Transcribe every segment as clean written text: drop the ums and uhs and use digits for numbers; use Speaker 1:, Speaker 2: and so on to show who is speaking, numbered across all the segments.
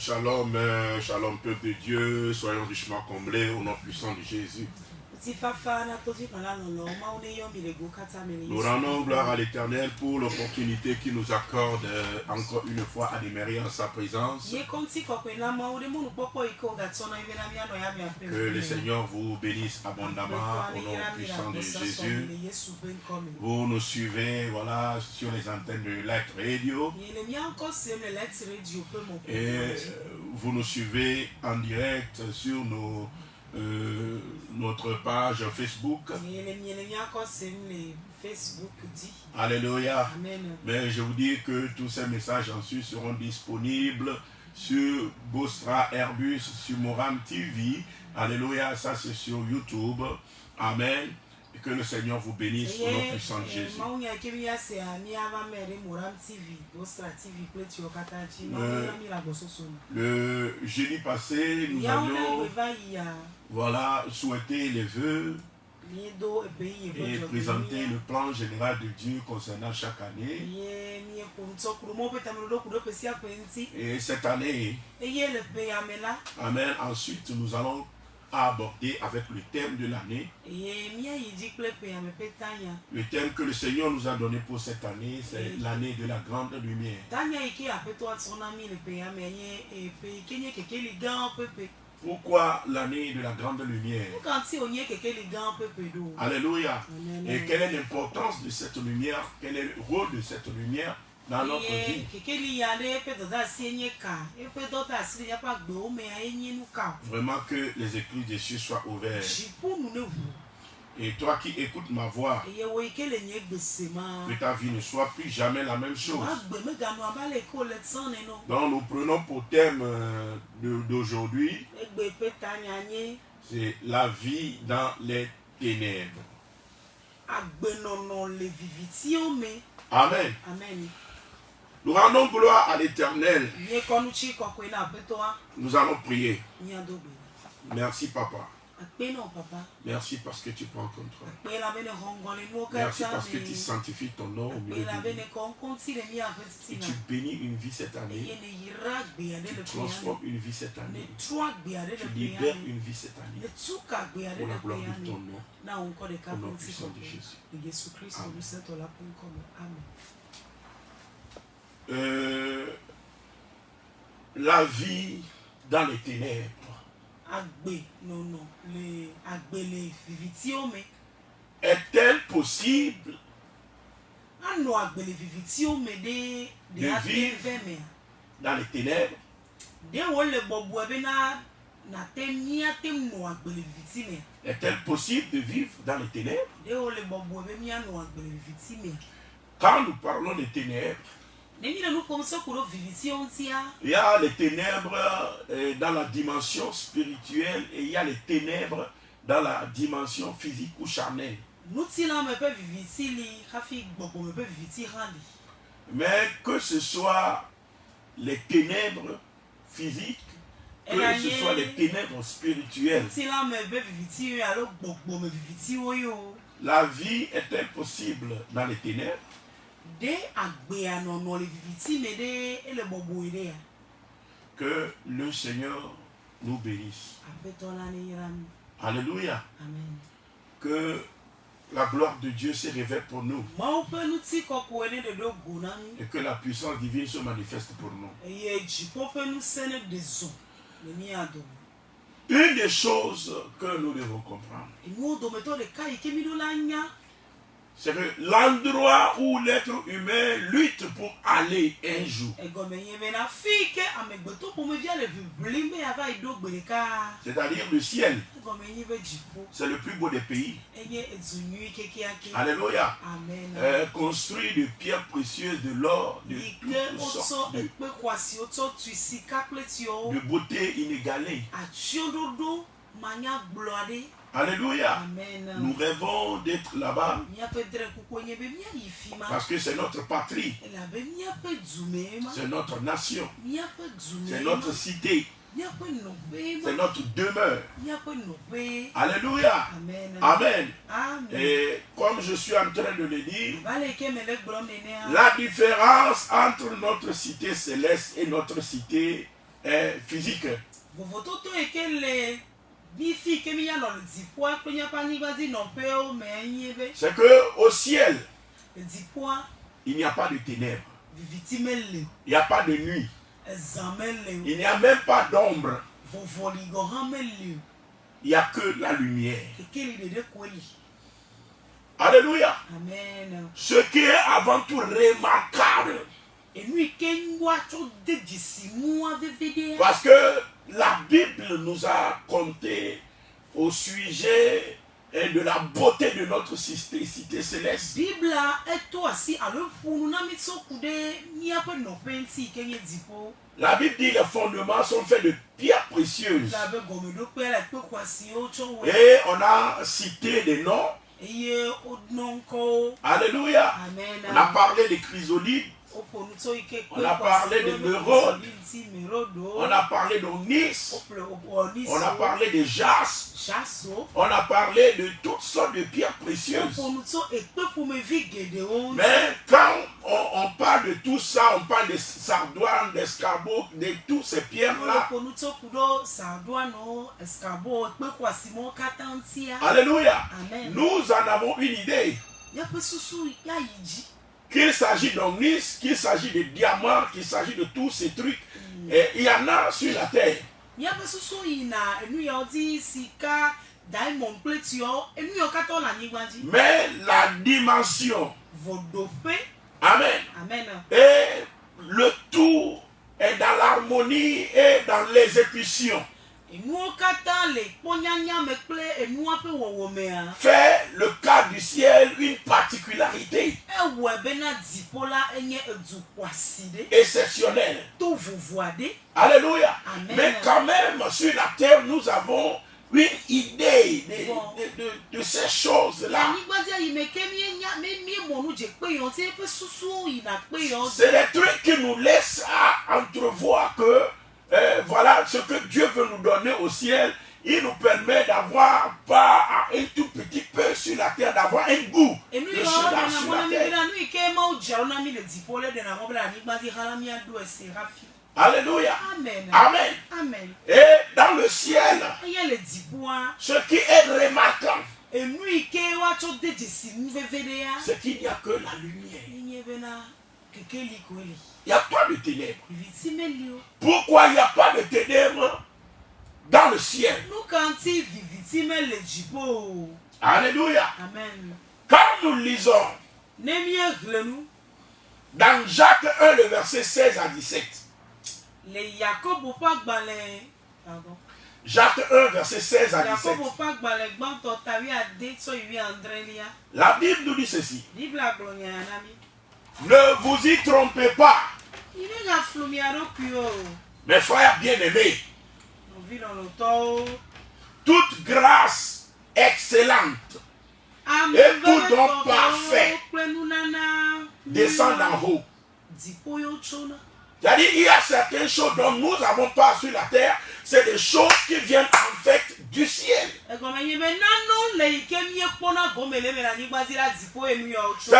Speaker 1: Shalom, shalom peuple de Dieu, soyons richement comblés au nom puissant de Jésus. Nous rendons gloire à l'Éternel pour l'opportunité qu'il nous accorde encore une fois à demeurer en sa présence. Que le Seigneur vous bénisse abondamment au nom puissant de Jésus. Vous nous suivez voilà, sur les antennes de Light Radio. Et vous nous suivez en direct sur notre page Facebook. Alléluia. Mais je vous dis que tous ces messages ensuite seront disponibles sur Bosra Airbus, sur Moram TV. Alléluia, ça c'est sur YouTube. Amen. Et que le Seigneur vous bénisse au nom puissant de Jésus. Le jeudi passé, nous avions souhaité les vœux et présenter le plan général de Dieu concernant chaque année. Et cette année, amen, ensuite nous allons aborder avec le thème de l'année. Le thème que le Seigneur nous a donné pour cette année, c'est l'année de la grande lumière. Pourquoi l'année de la grande lumière? Alléluia. Et quelle est l'importance de cette lumière? Quel est le rôle de cette lumière dans notre vie? Vraiment que les écluses des cieux soient ouvertes. Et toi qui écoutes ma voix, que ta vie ne soit plus jamais la même chose. Donc nous prenons pour thème d'aujourd'hui, c'est la vie dans les ténèbres. Amen. Nous rendons gloire à l'Éternel. Nous allons prier. Merci papa. Merci parce que tu prends contrôle. Merci parce que tu sanctifies ton nom au milieu de nous. Et tu bénis une vie cette année. Tu transformes une vie cette année. Tu libères une vie cette année. Pour la gloire de ton nom. Au nom puissant de Jésus. Amen. La vie dans les ténèbres. Est-elle possible de vivre dans les ténèbres? Est-elle possible de vivre dans les ténèbres? Quand nous parlons des ténèbres, il y a les ténèbres dans la dimension spirituelle et il y a les ténèbres dans la dimension physique ou charnelle. Mais que ce soit les ténèbres physiques, que ce soit les ténèbres spirituelles, la vie est-elle possible dans les ténèbres? Que le Seigneur nous bénisse. Alléluia. Amen. Que la gloire de Dieu se révèle pour nous. Et que la puissance divine se manifeste pour nous. Une des choses que nous devons comprendre, c'est que l'endroit où l'être humain lutte pour aller un jour, c'est-à-dire le ciel, c'est le plus beau des pays. Alléluia. Construit de pierres précieuses, de l'or, de toutes sortes, de beauté inégalée. Alléluia. Amen. Nous rêvons d'être là-bas parce que c'est notre patrie, c'est notre nation, c'est notre cité, c'est notre demeure. Alléluia. Amen. Amen. Amen. Et comme je suis en train de le dire, la différence entre notre cité céleste et notre cité physique. C'est que au ciel, il n'y a pas de ténèbres. Il n'y a pas de nuit. Il n'y a même pas d'ombre. Il n'y a que la lumière. Alléluia.
Speaker 2: Amen.
Speaker 1: Ce qui est avant tout remarquable. Parce que la Bible nous a conté au sujet de la beauté de notre cité céleste. La Bible dit que les fondements sont faits de pierres précieuses. Et on a cité des noms. Alléluia.
Speaker 2: Amen.
Speaker 1: On a parlé des chrysolites. On a parlé de Mérode. On a parlé d'Onyx. On a parlé de jaspe. On a parlé de toutes sortes de pierres précieuses. Mais quand on parle de tout ça, on parle de sardoine, d'escargot, de toutes ces pierres-là. Alléluia.
Speaker 2: Amen.
Speaker 1: Nous en avons une idée. Qu'il s'agit d'onyx, qu'il s'agit de diamants, qu'il s'agit de tous ces trucs. Et il y en a sur la terre. Mais la dimension, amen, et le tout est dans l'harmonie et dans l'exécution. Fait le cas du ciel une particularité exceptionnelle. Alléluia.
Speaker 2: Amen.
Speaker 1: Mais quand même, sur la terre, nous avons une idée de ces choses-là. C'est des trucs qui nous laissent à entrevoir que voilà ce que Dieu veut nous donner au ciel. Il nous permet d'avoir pas un tout petit peu sur la terre, d'avoir un goût de cela sur la terre. Alléluia.
Speaker 2: Amen.
Speaker 1: Amen.
Speaker 2: Amen.
Speaker 1: Et dans le ciel, ce qui est remarquant, c'est qu'il n'y a que la lumière. Il n'y a pas de ténèbres. Pourquoi il n'y a pas de ténèbres dans le ciel? Alléluia.
Speaker 2: Amen.
Speaker 1: Quand nous lisons dans Jacques 1, le verset 16 à 17. Jacques 1, verset 16 à 17. La Bible nous dit ceci. Ne vous y trompez pas. Mes frères bien-aimés, toute grâce excellente et tout don parfait descend d'en haut. C'est-à-dire, il y a certaines choses dont nous n'avons pas sur la terre, c'est des choses qui viennent en fait du ciel. C'est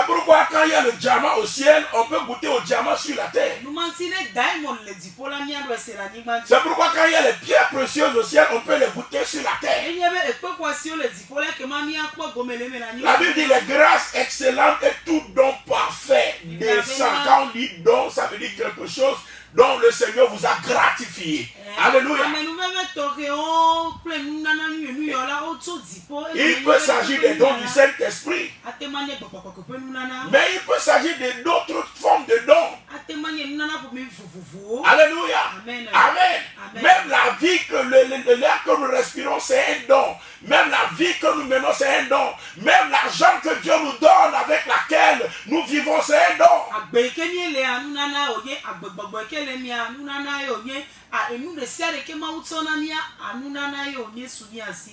Speaker 1: pourquoi quand il y a le diamant au ciel, on peut goûter au diamant sur la terre. C'est pourquoi quand il y a les pierres précieuses au ciel, on peut les goûter sur la terre. La Bible dit les grâces excellentes et tout don parfait descend. Quand on dit don, ça veut dire quelque chose dont le Seigneur vous a gratifié. Alléluia. Il peut s'agir des dons du Saint-Esprit. Mais il peut s'agir d'autres formes de dons. Alléluia.
Speaker 2: Amen.
Speaker 1: Amen. Même la vie que l'air que nous respirons, c'est un don. Même la vie que nous menons, c'est un don. Même l'argent que Dieu nous donne, avec laquelle nous vivons, c'est un don.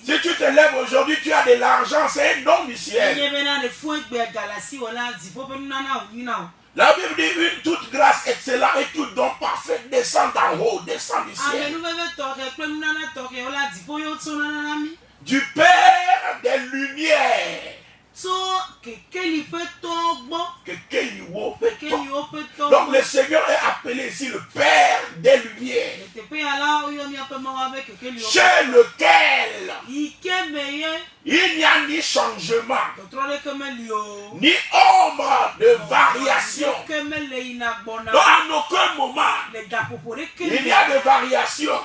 Speaker 1: Si tu te lèves aujourd'hui, tu as de l'argent, c'est un don du ciel. La Bible dit une toute grâce excellente et tout don parfait descend d'en haut, descend du ciel. Du Père des Lumières. Donc le Seigneur est appelé ici le Père des Lumières. chez lequel il n'y a ni changement, ni ombre de variation. Donc à aucun moment, il y a de variation.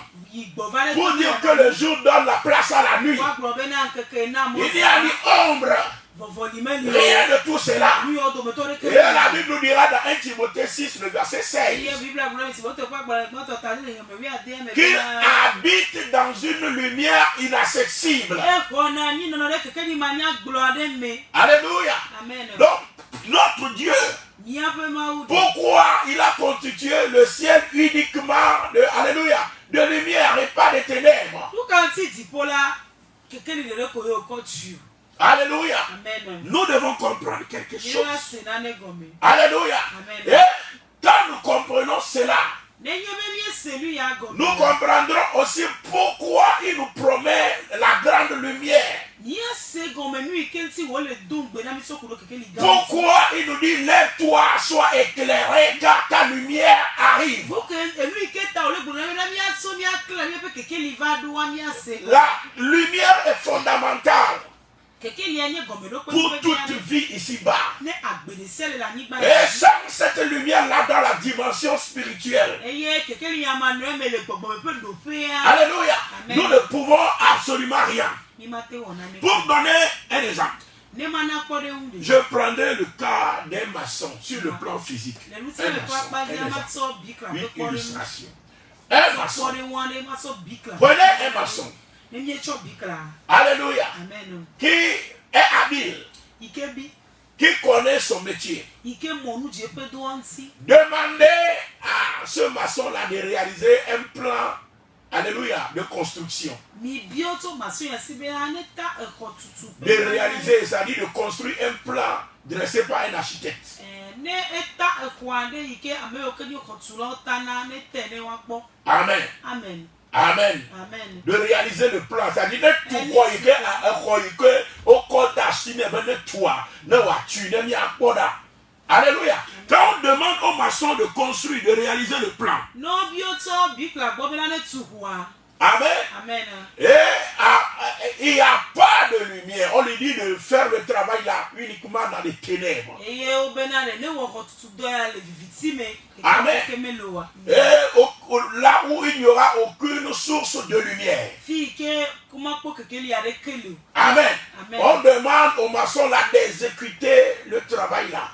Speaker 1: Pour dire que le jour donne la place à la nuit. Il n'y a ni ombre. Rien de tout cela. Et la Bible nous dira dans 1 Timothée 6, le verset 16, qu'il habite dans une lumière inaccessible. Alléluia. Donc, notre Dieu, pourquoi il a constitué le ciel uniquement de, alléluia, de lumière et pas de ténèbres? Alléluia. Amen. Nous devons comprendre quelque chose. Alléluia. Amen. Et quand nous comprenons cela, nous comprendrons aussi pourquoi il nous promet la grande lumière. Pourquoi il nous dit lève-toi, sois éclairé car ta lumière arrive. La lumière est fondamentale pour toute vie ici-bas. Et sans cette lumière-là dans la dimension spirituelle, alléluia, nous ne pouvons absolument rien. Pour donner un exemple, je prendrai le cas d'un maçon sur le plan physique. Un maçon, une illustration. Un maçon. Prenez un maçon. Alléluia. Amen. Qui est habile, qui connaît son métier. Demandez à ce maçon-là de réaliser un plan, alléluia, de construction. De réaliser, c'est-à-dire de construire un plan dressé par un architecte. Amen. Amen. Amen. Amen. De réaliser le plan, c'est-à-dire que tout quoi que au côté d'Achine, toi, ne tu n'es ni à quoi. Alléluia. Quand on demande aux maçons de construire, de réaliser le plan. Amen. Amen. Et il n'y a pas de lumière. On lui dit de faire le travail là uniquement dans les ténèbres. Amen. Et là où il n'y aura aucune source de lumière. Amen. On demande aux maçons là d'exécuter le travail là.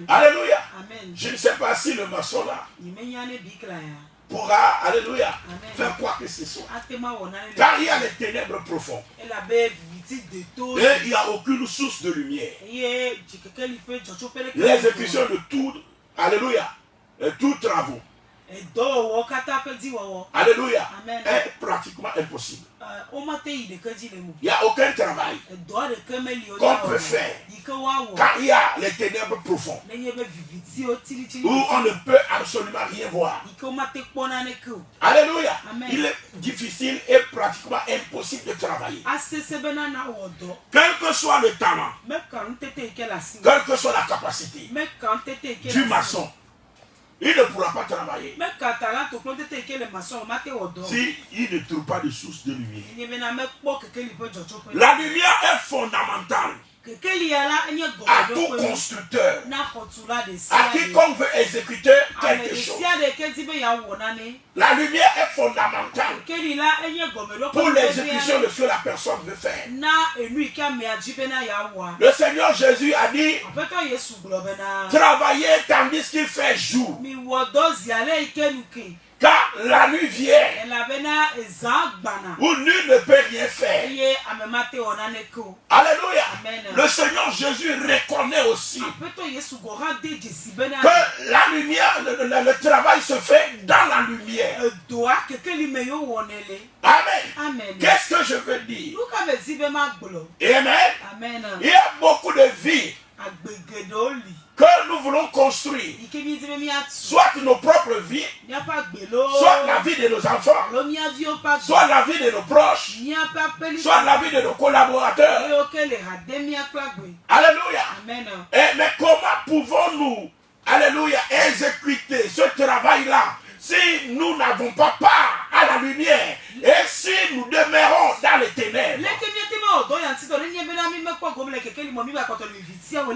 Speaker 1: Alléluia. Amen. Je ne sais pas si le maçon là pourra, alléluia, faire quoi que ce soit. Car il y a les ténèbres profondes. Et il n'y a aucune source de lumière. L'exécution de tout, alléluia, tout travaux. Alléluia. Amen. Est pratiquement impossible. Il n'y a aucun travail qu'on peut faire quand il y a les ténèbres profondes où on ne peut absolument rien voir. Alléluia. Amen. Il est difficile et pratiquement impossible de travailler. Quel que soit le talent, quelle que soit la capacité du maçon, il ne pourra pas travailler si il ne trouve pas de source de lumière. La lumière est fondamentale à tout constructeur, à quiconque veut exécuter quelque chose. La lumière est fondamentale pour l'exécution de ce que la personne veut faire. Le Seigneur Jésus a dit travaillez tandis qu'il fait jour, car la nuit vient où nul ne peut rien faire. Alléluia. Amen. Le Seigneur Jésus reconnaît aussi que la lumière, le travail se fait dans la lumière. Amen. Amen. Qu'est-ce que je veux dire? Amen. Amen. Il y a beaucoup de vies que nous voulons construire, soit nos propres vies, soit la vie de nos enfants, soit la vie de nos proches, soit la vie de nos collaborateurs. Alléluia. Amen. Mais comment pouvons-nous, alléluia, exécuter ce travail-là si nous n'avons pas part à la lumière, et si nous demeurons dans les ténèbres,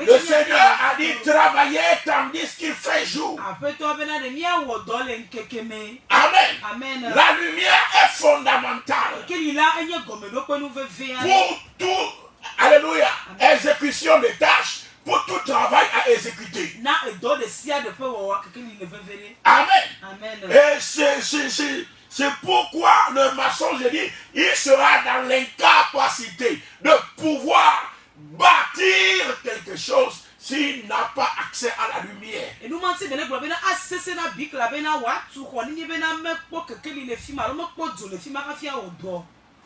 Speaker 1: le Seigneur a dit travailler tandis qu'il fait jour. Amen. La lumière est fondamentale pour tout, alléluia, exécution des tâches, pour tout travail à exécuter. Amen. Et c'est pourquoi le maçon, je dis, il sera dans l'incapacité de pouvoir bâtir quelque chose s'il n'a pas accès à la lumière.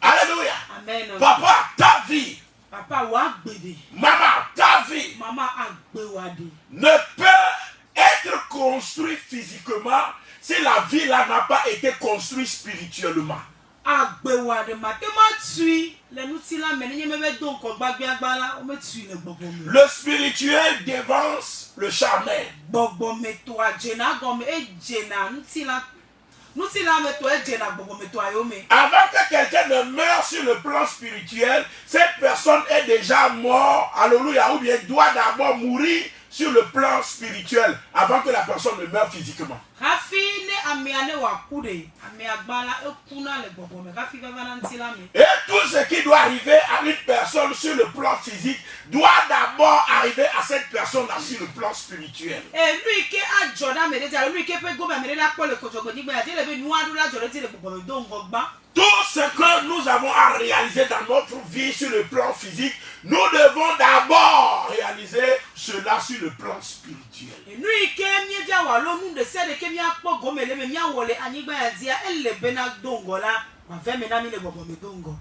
Speaker 1: Alléluia.
Speaker 2: Amen.
Speaker 1: Papa, ta vie. Maman, ta vie ne peut être construite physiquement si la vie là n'a pas été construite spirituellement. Le spirituel dévance le charnel. Avant que quelqu'un ne meure sur le plan spirituel, cette personne est déjà morte, alléluia, ou bien doit d'abord mourir sur le plan spirituel avant que la personne ne meure physiquement. Et tout ce qui doit arriver à une personne sur le plan physique doit d'abord arriver à cette personne-là sur le plan spirituel. Tout ce que nous avons à réaliser dans notre vie sur le plan physique, nous devons d'abord réaliser cela sur le plan spirituel.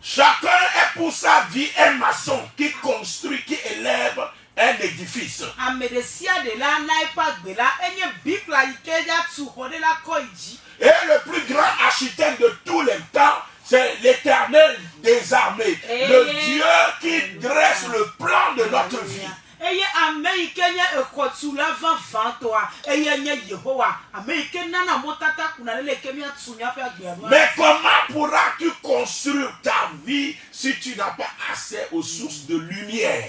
Speaker 1: Chacun est pour sa vie un maçon qui construit, qui élève un édifice. Et le plus grand architecte de tous les temps, c'est l'Éternel des armées, le Dieu qui dresse le plan de notre vie. Mais comment pourras-tu construire ta vie si tu n'as pas accès aux sources de lumière?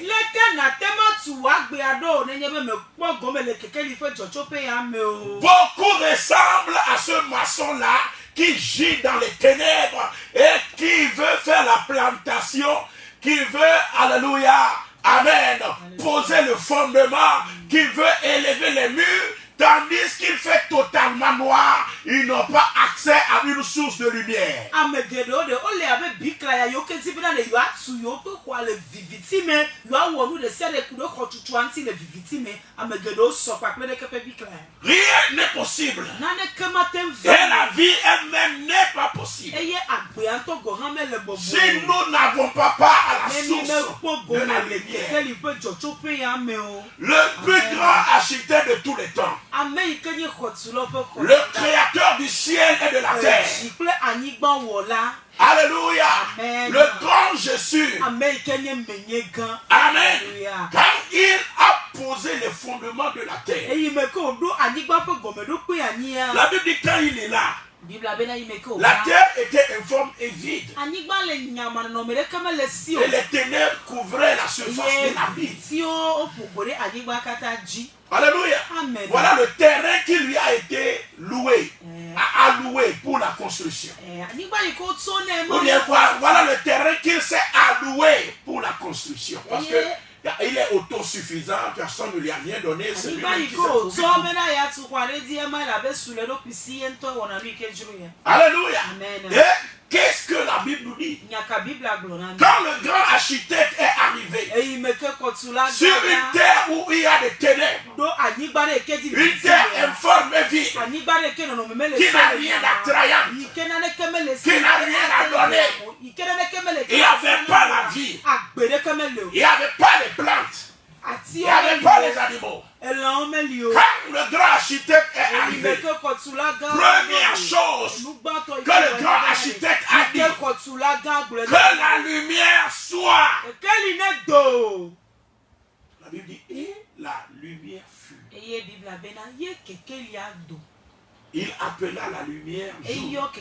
Speaker 1: Beaucoup ressemblent à ce maçon-là qui gît dans les ténèbres et qui veut faire la plantation, qui veut, alléluia, amen, poser le fondement, qui veut élever les murs, tandis qu'il fait totalement noir, ils n'ont pas accès à une source de lumière. Rien n'est possible. Et la vie elle-même n'est pas possible. Si nous n'avons pas part à la source de la lumière. Le plus grand architecte de tous les temps, le créateur du ciel et de la terre, alléluia, le grand Jésus, amen, quand il a posé les fondements de la terre, la Bible dit quand il est là, la terre était informe et vide. Et les ténèbres couvraient la surface de la vie. Alléluia. Amen. Voilà le terrain qui lui a été loué, alloué pour la construction. Ou bien voilà le terrain qu'il s'est alloué pour la construction. Parce que il est autosuffisant, personne ne lui a rien donné. C'est lui qui s'est. Alléluia. Amen. Et qu'est-ce que la Bible nous dit? Quand le grand architecte est arrivé sur une terre où il y a des ténèbres, une terre informe et vide, qui n'a rien d'attrayant, qui n'a rien à donner, il n'y avait pas la vie, il n'y avait pas les plantes, il n'y avait pas les animaux. Quand le grand architecte est arrivé, première chose que le grand architecte a dit, que la lumière soit. La Bible dit, et la lumière fut. Il appela la lumière jour.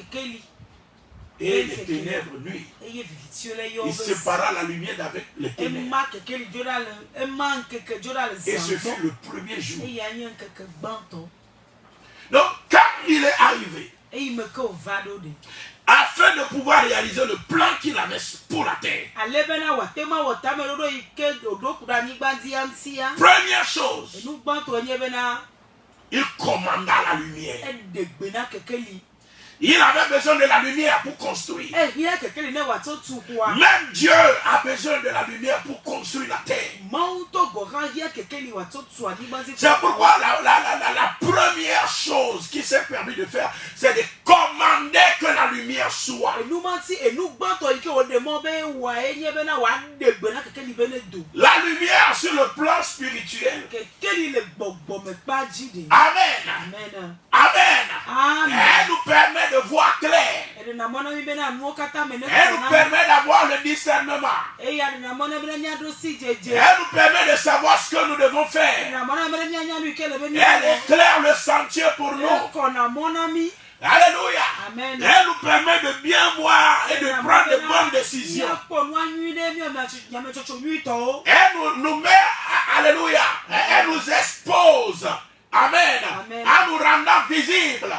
Speaker 1: Et les ténèbres nuit. Il sépara la lumière d'avec les ténèbres. Et ce fut le premier jour. Donc, quand il est arrivé, afin de pouvoir réaliser le plan qu'il avait pour la terre, première chose, il commanda la lumière. Il avait besoin de la lumière pour construire. Même Dieu a besoin de la lumière pour construire la terre. C'est pourquoi la première chose qu'il s'est permis de faire, c'est de commander que la lumière soit. La lumière sur le plan spirituel. Amen. Amen. Elle nous permet de voir clair. Elle nous permet d'avoir le discernement. Elle nous permet de savoir ce que nous devons faire. Elle éclaire le sentier pour nous. Alléluia. Amen. Elle nous permet de bien voir et de prendre de bonnes décisions. Elle nous met, alléluia, elle nous expose. Amen. Amen. En nous rendant visibles.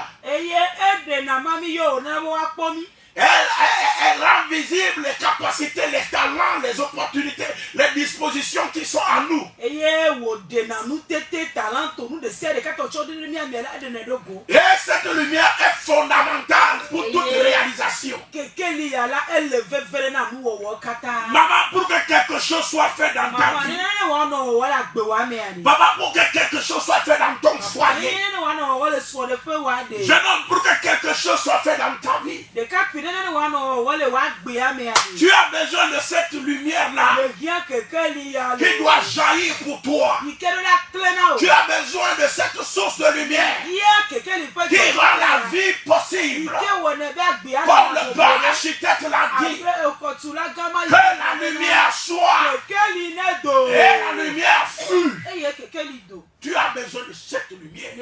Speaker 1: Elle rend visible les capacités, les talents, les opportunités, les dispositions qui sont en nous. Et cette lumière est fondamentale pour toute réalisation. Maman, pour que quelque chose soit fait dans ta vie. Papa, pour que quelque chose soit fait dans ton foyer. Jeune homme, pour que quelque chose soit fait dans ta vie. Tu as besoin de cette lumière-là qui doit jaillir pour toi. Tu as besoin de cette source de lumière qui rend la vie possible. Comme le bon architecte l'a dit, que la lumière soit et la lumière fut. Tu as besoin de cette lumière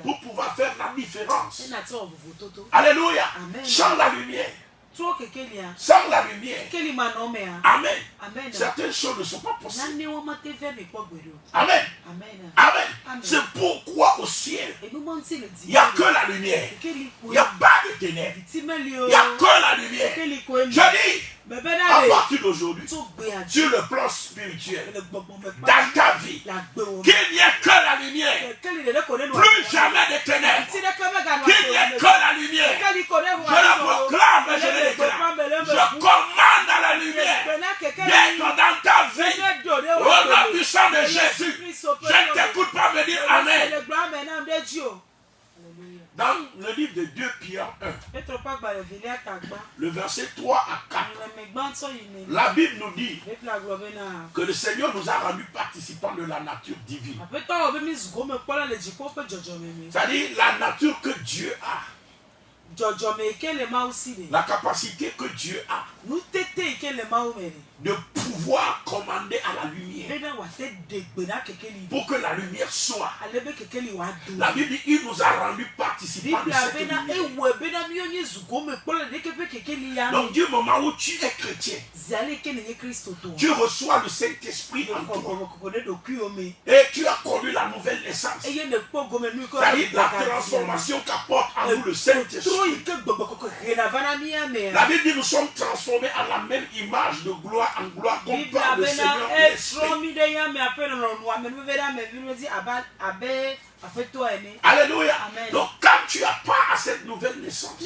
Speaker 1: pour pouvoir faire la différence. Alléluia. Sans la lumière. Sans la lumière. Amen. Certaines choses ne sont pas possibles. Amen. Amen. C'est pourquoi au ciel, il n'y a que la lumière. Il n'y a pas de ténèbres. Il n'y a que la lumière. Je dis, à partir d'aujourd'hui, sur le plan spirituel, dans ta vie, qu'il n'y ait que la lumière, plus jamais de ténèbres, qu'il n'y ait que la lumière. Je la proclame et je la déclare. Je commande à la lumière d'être dans ta vie. Au nom du sang de Jésus, je ne t'écoute pas me dire Amen. Dans le livre de 2 Pierre 1, le verset 3 à 4, la Bible nous dit que le Seigneur nous a rendus participants de la nature divine. C'est-à-dire la nature que Dieu a. La capacité que Dieu a de pouvoir commander à la lumière pour que la lumière soit. La Bible dit il nous a rendus participants de cette lumière. Donc du moment où tu es chrétien, tu reçois le Saint-Esprit en toi et tu as connu la nouvelle naissance. C'est-à-dire la transformation qu'apporte en nous le Saint-Esprit. La Bible dit nous sommes transformés à la même image de gloire en gloire comme par le Seigneur l'Esprit. Alléluia. Amen. Donc quand tu as part à cette nouvelle naissance,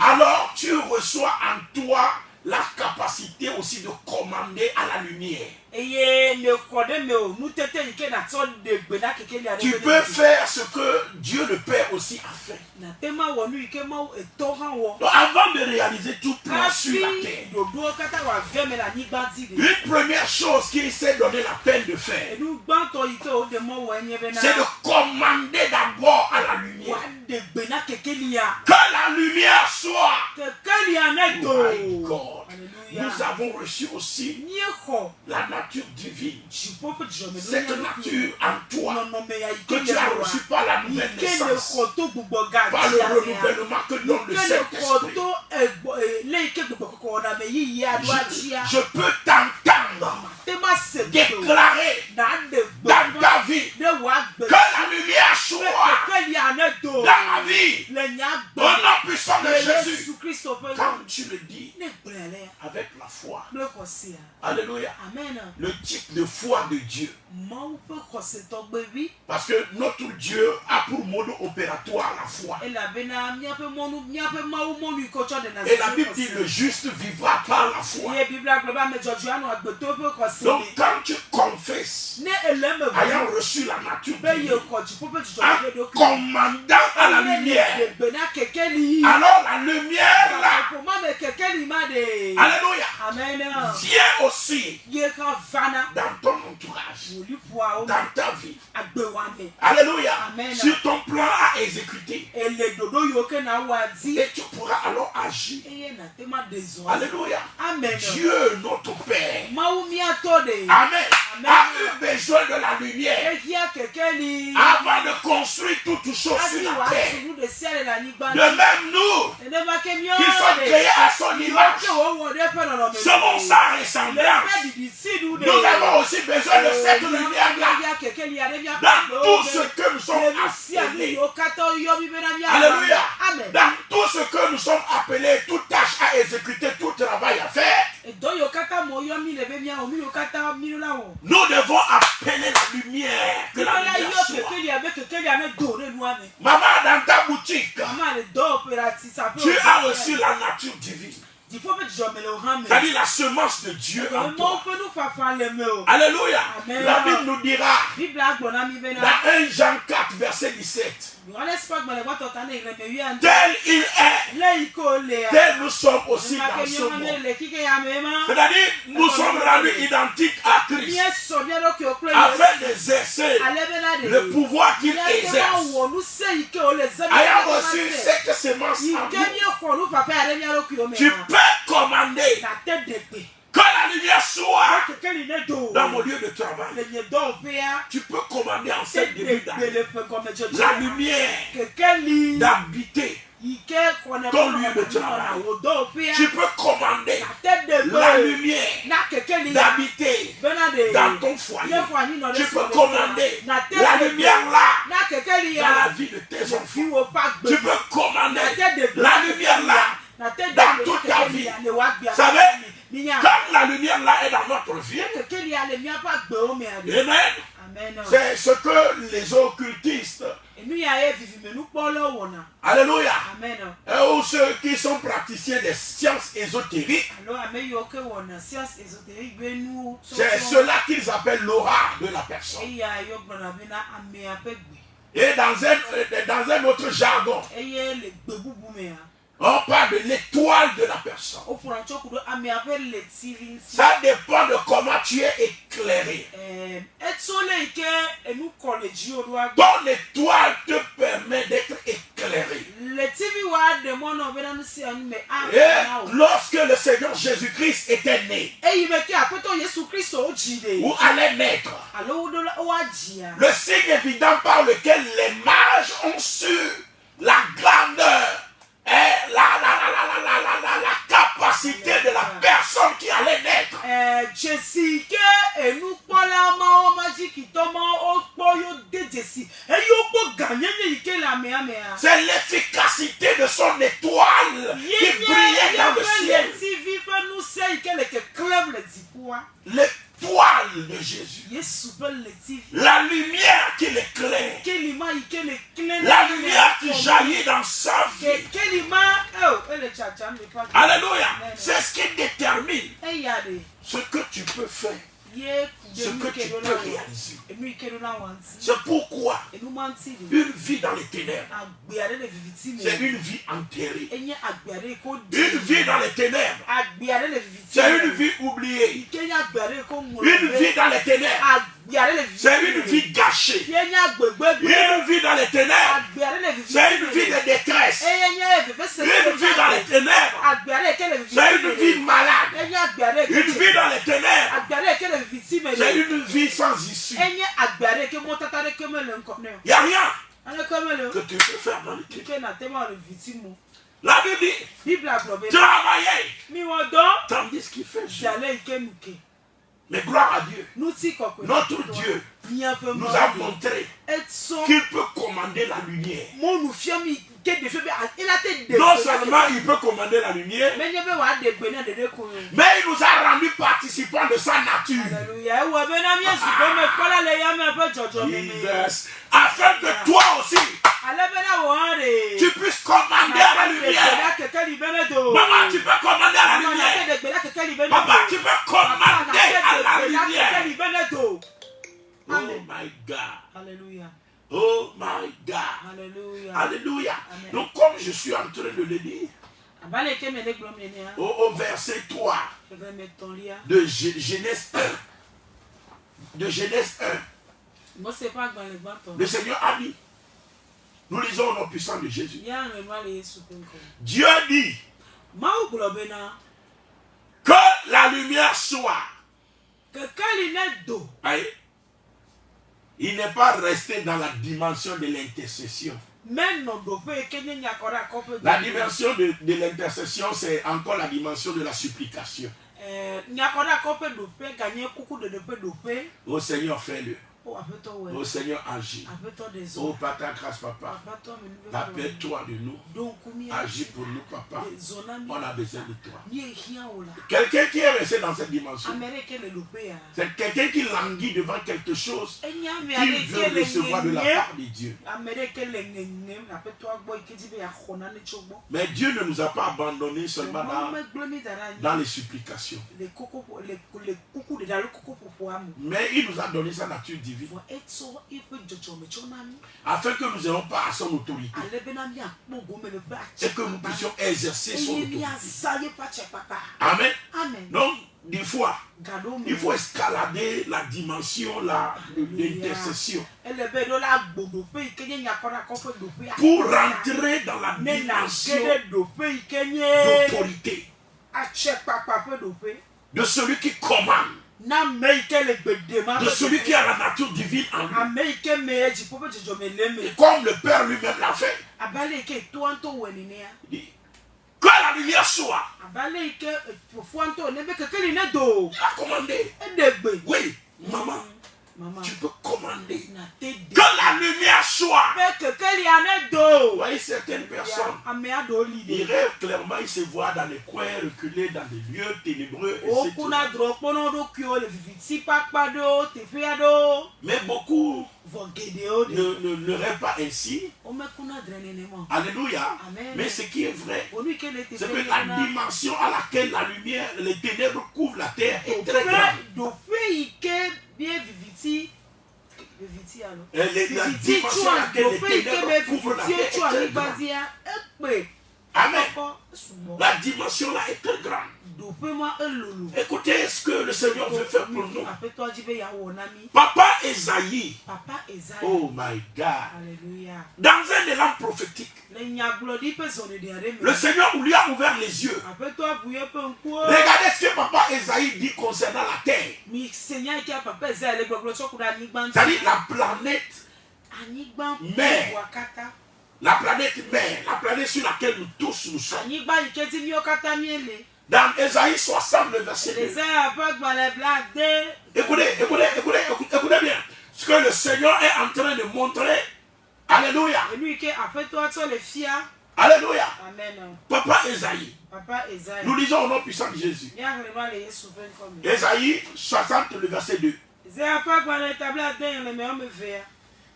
Speaker 1: alors tu reçois en toi la capacité aussi de commander à la lumière. Tu peux faire ce que Dieu le Père aussi a fait. Donc avant de réaliser tout plan sur la terre, une première chose qu'il s'est donné la peine de faire, c'est de commander d'abord à la lumière. Que la lumière soit. Oh my God. nous avons reçu aussi la nature divine. Cette nature en toi que tu as reçu par la nouvelle naissance, par le renouvellement que donne le Saint-Esprit. Je peux t'entendre déclarer dans ta vie que la lumière soit dans ma vie. Au nom puissant de Jésus. Comme tu le dis, avec la foi. Alléluia. Le type de foi de Dieu. Parce que notre Dieu a pour mode opératoire la foi. Et la Bible dit le juste vivra par la foi. Donc quand tu confesses, ayant reçu la nature divine, en commandant à la lumière, alors la lumière là, alléluia, vient aussi dans ton entourage, dans ta vie. Alléluia. Sur ton plan à exécuter. Et tu pourras alors agir. Alléluia. Dieu notre Père. Amen. A eu besoin de la lumière avant de construire toutes choses sur la terre. De même nous, qui sommes créés à son image, selon sa ressemblance, nous avons aussi besoin de cette lumière-là dans tout ce que nous sommes appelés. Alléluia. Dans tout ce que nous sommes appelés, toute tâche à exécuter, tout travail à faire, nous devons appeler la lumière. Que la lumière soit. Maman, dans ta boutique, tu as reçu la nature divine. C'est-à-dire la semence de Dieu en toi. Alléluia. La Bible nous dira dans 1 Jean 4 verset 17. Tel il est, tel nous sommes aussi dans ce monde. C'est-à-dire nous sommes rendus identiques à Christ afin d'exercer le pouvoir qu'il exerce. Ayant reçu cette semence en nous, tu peux commander que la lumière soit dans mon lieu de travail. Tu peux commander en cette début d'année la lumière d'habiter ton lieu de travail. Tu peux commander la lumière d'habiter dans ton foyer. Tu peux commander la lumière là dans la vie de tes enfants. Tu peux commander la lumière là dans toute ta vie. Vous savez, comme la lumière là est dans notre vie, amen. C'est ce que les occultistes, alléluia, ou ceux qui sont praticiens des sciences ésotériques, c'est cela qu'ils appellent l'aura de la personne. Et dans un autre jargon, on parle de l'étoile de la personne. Ça dépend de comment tu es éclairé. Ton étoile te permet d'être éclairé. Et lorsque le Seigneur Jésus-Christ était né, ou allait naître, le signe évident par lequel les mages ont su la grandeur et la capacité de la personne qui allait naître. C'est l'efficacité de son étoile qui brillait dans le ciel. L'étoile de Jésus. La lumière qui l'éclaire. La lumière qui jaillit dans sa vie. Alléluia. C'est ce qui détermine ce que tu peux faire. Ce que tu peux réaliser. C'est pourquoi une vie dans les ténèbres, c'est une vie enterrée. Une vie dans les ténèbres, c'est une vie oubliée. Une vie dans les ténèbres, c'est une vie gâchée. Une vie dans les ténèbres, c'est une vie de détresse. Une vie dans les ténèbres, c'est une vie malade. Une vie dans les ténèbres, c'est une vie sans issue. Il n'y a rien que tu peux faire dans les ténèbres. La Bible dit, travaillez, tandis qu'il fait jour. Mais gloire à Dieu, notre Dieu nous a montré qu'il peut commander la lumière. Non seulement il peut commander la lumière, mais il nous a rendu participants de sa nature. Jesus. Afin que toi aussi, tu puisses commander à la lumière. Maman, tu peux commander à la lumière. Papa, tu peux commander à la lumière. Oh my God.
Speaker 2: Alléluia.
Speaker 1: Oh my God.
Speaker 2: Alléluia.
Speaker 1: Alléluia. Donc comme je suis en train de le dire, au verset 3 de Genèse 1. De Genèse 1. Le Seigneur a dit, nous lisons au nom puissant de Jésus. Dieu dit que la lumière soit. Aïe. Il n'est pas resté dans la dimension de l'intercession. La dimension de l'intercession, c'est encore la dimension de la supplication. Oh Seigneur, fais-le. Oh Seigneur, agis. Oh Papa, grâce Papa. Rappelle-toi de nous. Agis pour nous, Papa. On a besoin de toi. Quelqu'un qui est resté dans cette dimension, c'est quelqu'un qui languit devant quelque chose qu'il veut recevoir de la part de Dieu. Mais Dieu ne nous a pas abandonnés seulement dans les supplications. Mais il nous a donné sa nature divine. Afin que nous n'ayons pas à son autorité et que nous puissions exercer son autorité. Amen. Donc, des fois, il faut escalader la dimension d'intercession pour rentrer dans la dimension d'autorité de celui qui commande, de celui qui a la nature divine en lui. Et comme le Père lui-même l'a fait, il dit que la lumière soit. Il a commandé. Oui, maman, tu peux commander que la lumière soit. Vous voyez certaines personnes, ils rêvent clairement, ils se voient dans les coins, reculés dans des lieux ténébreux, etc. Mais beaucoup ne rêvent pas ainsi. Alléluia. Mais ce qui est vrai, c'est que la dimension à laquelle la lumière, les ténèbres couvrent la terre est très grande. La dimension à laquelle les ténèbres couvrent la terre est très grande. Amen. La dimension là est très grande. Écoutez ce que le Seigneur veut faire pour nous. Papa Esaïe. Oh my God. Dans un élan prophétique, le Seigneur lui a ouvert les yeux. Regardez ce que Papa Esaïe dit concernant la terre. C'est-à-dire la planète mère. La planète mère, la planète sur laquelle nous tous nous sommes. Dans Ésaïe 60, le verset 2. Écoutez bien. Ce que le Seigneur est en train de montrer. Alléluia. Alléluia.
Speaker 2: Amen.
Speaker 1: Papa Ésaïe. Nous lisons au nom puissant de Jésus. Ésaïe 60, le verset 2.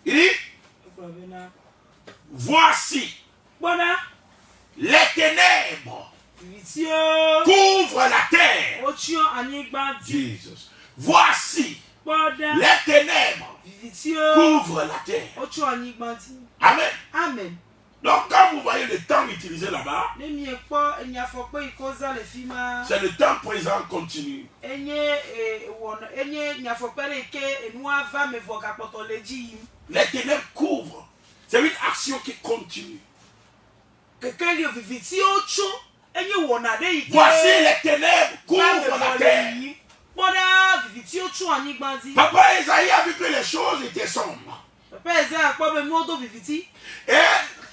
Speaker 1: Il dit, voici les ténèbres couvrent la terre. Jesus. Voici les ténèbres couvrent la terre. Amen.
Speaker 2: Amen.
Speaker 1: Donc quand vous voyez le temps utilisé là-bas, c'est le temps présent continu. Les ténèbres couvrent. C'est une action qui continue. Voici les ténèbres couvrent la terre. Papa Esaïe a vu que les choses étaient sombres. Et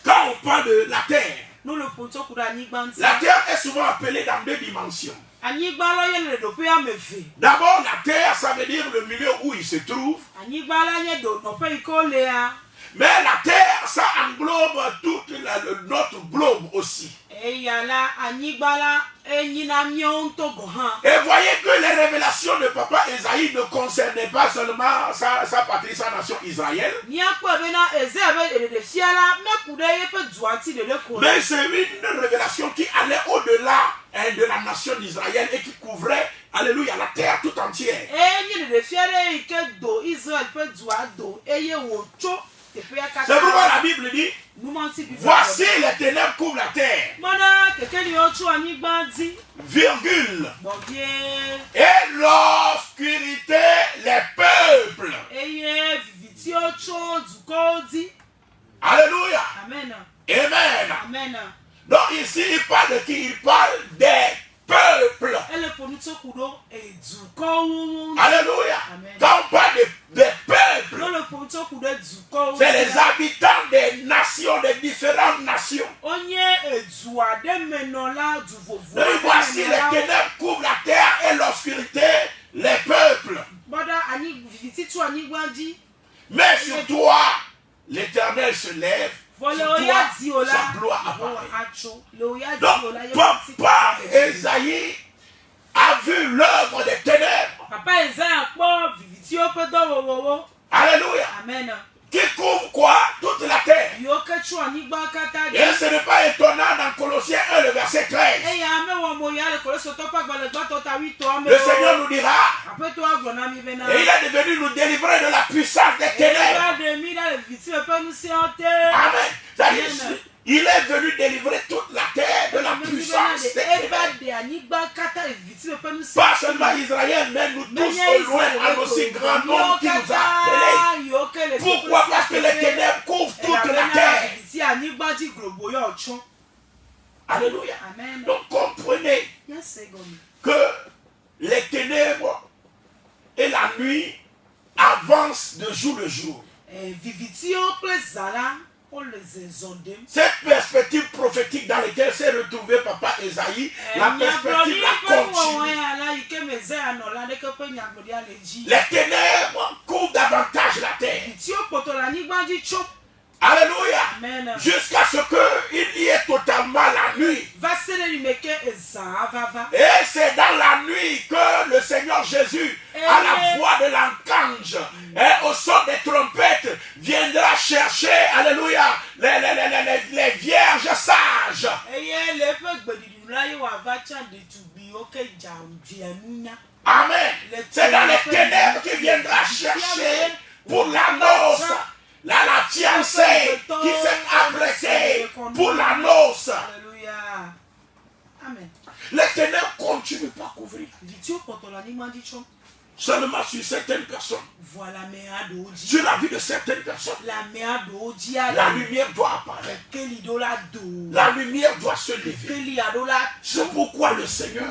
Speaker 1: quand on parle de la terre, la terre est souvent appelée dans deux dimensions. D'abord, la terre, ça veut dire le milieu où il se trouve. Mais la terre, ça englobe tout notre globe aussi. Et voyez que les révélations de Papa Esaïe ne concernaient pas seulement sa patrie, sa nation Israël. Mais c'est une révélation qui allait au-delà de la nation d'Israël et qui couvrait, alléluia, la terre tout entière. C'est pourquoi la Bible dit, voici les ténèbres couvrent la terre, virgule, et l'obscurité les peuples. Alléluia. Amen. Amen. Donc ici il parle de qui? Il parle des peuples. Alléluia. Quand on parle des peuples, c'est les habitants des nations, des différentes nations. Donc voici les ténèbres couvrent la terre et l'obscurité les peuples. Mais sur toi, l'Éternel se lève. Sur toi, sa gloire apparaît. Donc, Papa Esaïe a vu l'œuvre des ténèbres. Alléluia. Amen. Qui couvre quoi? Toute la terre. Et ce n'est pas étonnant dans Colossiens 1, le verset 13. Le Seigneur nous dira, et il est devenu nous délivrer de la puissance des ténèbres. Amen. Il est venu délivrer toute la terre de la puissance des ténèbres. Pas seulement Israël, mais nous tous au loin, un aussi grand nombre qui nous a appelés. Pourquoi? Parce que les ténèbres couvrent toute la terre. Alléluia. Donc comprenez que les ténèbres et la nuit avancent de jour en jour. Cette perspective prophétique dans laquelle s'est retrouvé Papa Esaïe, la perspective la continue. Les ténèbres couvrent davantage la terre. Alléluia. Jusqu'à ce qu'il y ait totalement la nuit. Et c'est dans la nuit que le Seigneur Jésus, à la voix de l'archange et au son des trompettes, viendra chercher, alléluia, les vierges sages. Amen. C'est dans les ténèbres qu'il viendra chercher pour la noce. La fiancée qui s'est apprêtée pour la noce. Alléluia. Amen. Les ténèbres ne continuent pas à couvrir. Seulement sur certaines personnes. Sur la vie de certaines personnes. La lumière doit apparaître. La lumière doit se lever. C'est pourquoi le Seigneur,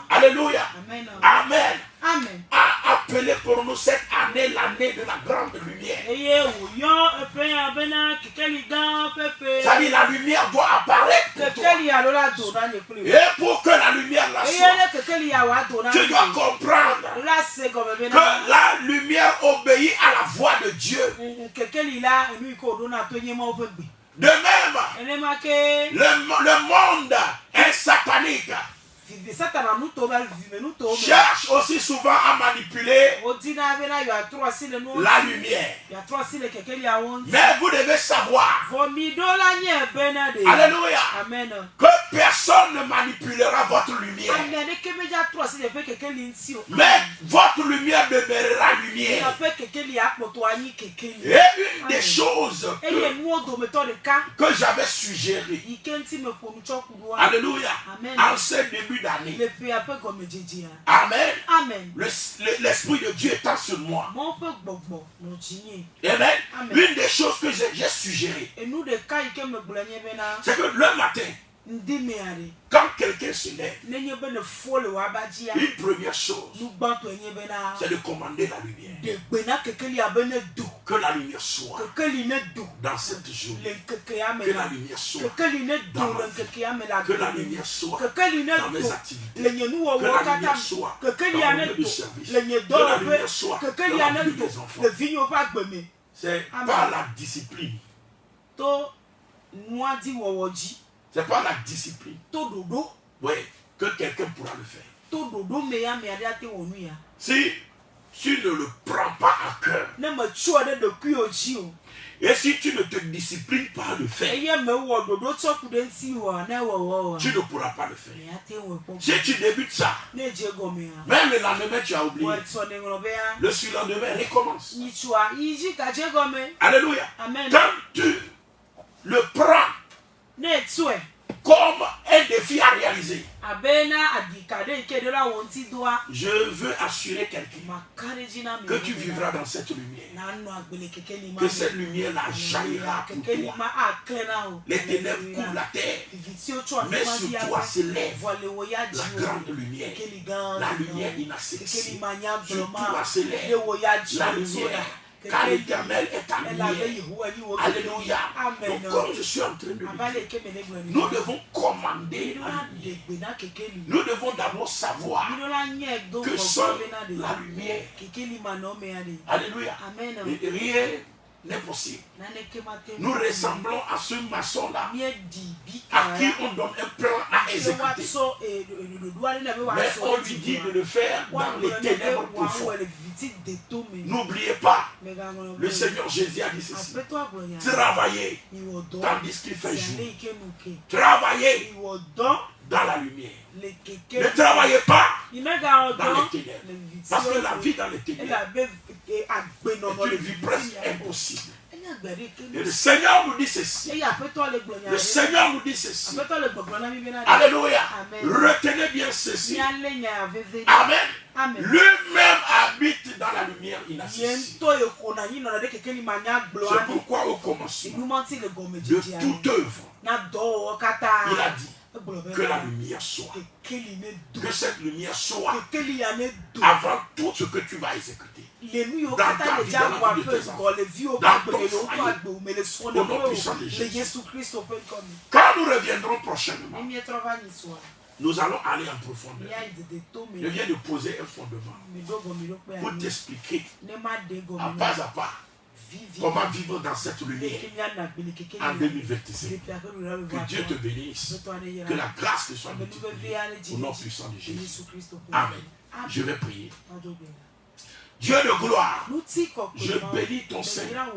Speaker 1: alléluia, Amen, a appelé pour nous cette année l'année de la grande lumière. Ça dit la lumière doit apparaître pour toi. Et pour que la lumière la soit, tu dois comprendre que la lumière obéit à la voix de Dieu. De même, le monde est satanique. Cherche aussi souvent à manipuler la lumière. Mais vous devez savoir, alléluia, que personne ne manipulera votre lumière. Mais votre lumière demeurera lumière. Et une des choses que j'avais suggéré, alléluia, en ce début d'année, amen, l'Esprit de Dieu étant sur moi, amen, une des choses que j'ai suggéré, c'est que le matin, Quand quelqu'un se lève, une première chose, c'est de commander la lumière. Que la lumière soit dans cette journée. Que la lumière soit dans ma vie. Que la lumière soit dans mes activités. Que la lumière soit dans mon lieu de service. Que la lumière soit dans la vie des enfants. C'est pas la discipline. C'est pas la discipline. Oui, que quelqu'un pourra le faire. Si tu ne le prends pas à cœur, et si tu ne te disciplines pas à le faire, tu ne pourras pas le faire. Si tu débutes ça, même le lendemain tu as oublié, le surlendemain recommence. Alléluia. Quand tu le prends comme un défi à réaliser, je veux assurer quelqu'un que tu vivras dans cette lumière, que cette lumière-là jaillira pour toi. Les ténèbres couvrent la terre, mais sur toi s'élève la grande lumière, la lumière inaccessible. Sur toi s'élève la lumière, car l'Éternel est ta lumière. Alléluia. Donc comme je suis en train de le dire, nous devons commander la lumière. Nous devons d'abord savoir que sans la lumière, alléluia, rien n'est possible. Nous ressemblons à ce maçon-là à qui on donne un plan à exécuter, mais on lui dit de le faire dans les ténèbres profondes. N'oubliez pas, le Seigneur Jésus a dit ceci: travaillez tandis qu'il fait jour. Travaillez dans la lumière. Ne travaillez pas dans les ténèbres. Parce que la vie dans les ténèbres est une vie presque impossible. Et le Seigneur nous dit ceci. Le Seigneur nous dit ceci. Alléluia. Retenez bien ceci. Amen. Lui-même habite dans la lumière inaccessible. C'est pourquoi au commencement de toute œuvre, il a dit que la lumière soit. Que cette lumière soit avant tout ce que tu vas exécuter. Dans ta vie, dans la vie de tes enfants, dans ton foyer, au nom puissant de Jésus. Quand nous reviendrons prochainement, nous allons aller en profondeur. Je viens de poser un fondement pour t'expliquer à pas comment vivre dans cette lumière en 2026. Que Dieu te bénisse. Que la grâce te soit multipliée au nom puissant de Jésus. Amen. Je vais prier. Dieu de gloire, je bénis ton Seigneur.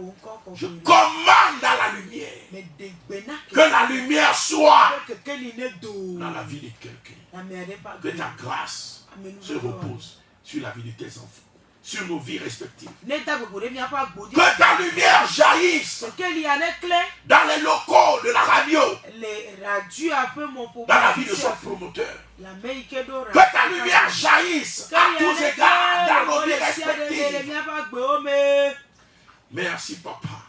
Speaker 1: Je commande à la lumière. Que la lumière soit dans la vie de quelqu'un. Que ta grâce se repose sur la vie de tes enfants, sur nos vies respectives. Que ta lumière jaillisse dans les locaux de la radio, dans la vie de son promoteur. Que ta lumière jaillisse à tous égards dans nos vies respectives. Merci papa.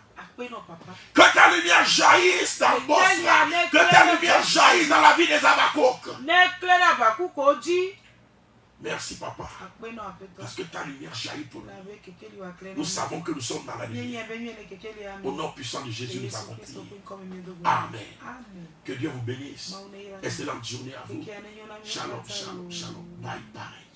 Speaker 1: Que ta lumière jaillisse dans Bosra. Que ta lumière jaillisse dans la vie des Abakouk. Merci papa, parce que ta lumière jaillit pour nous. Nous savons que nous sommes dans la lumière. Au nom puissant de Jésus, nous avons prié. Amen. Que Dieu vous bénisse. Excellente journée à vous. Shalom, shalom, shalom. Bye bye.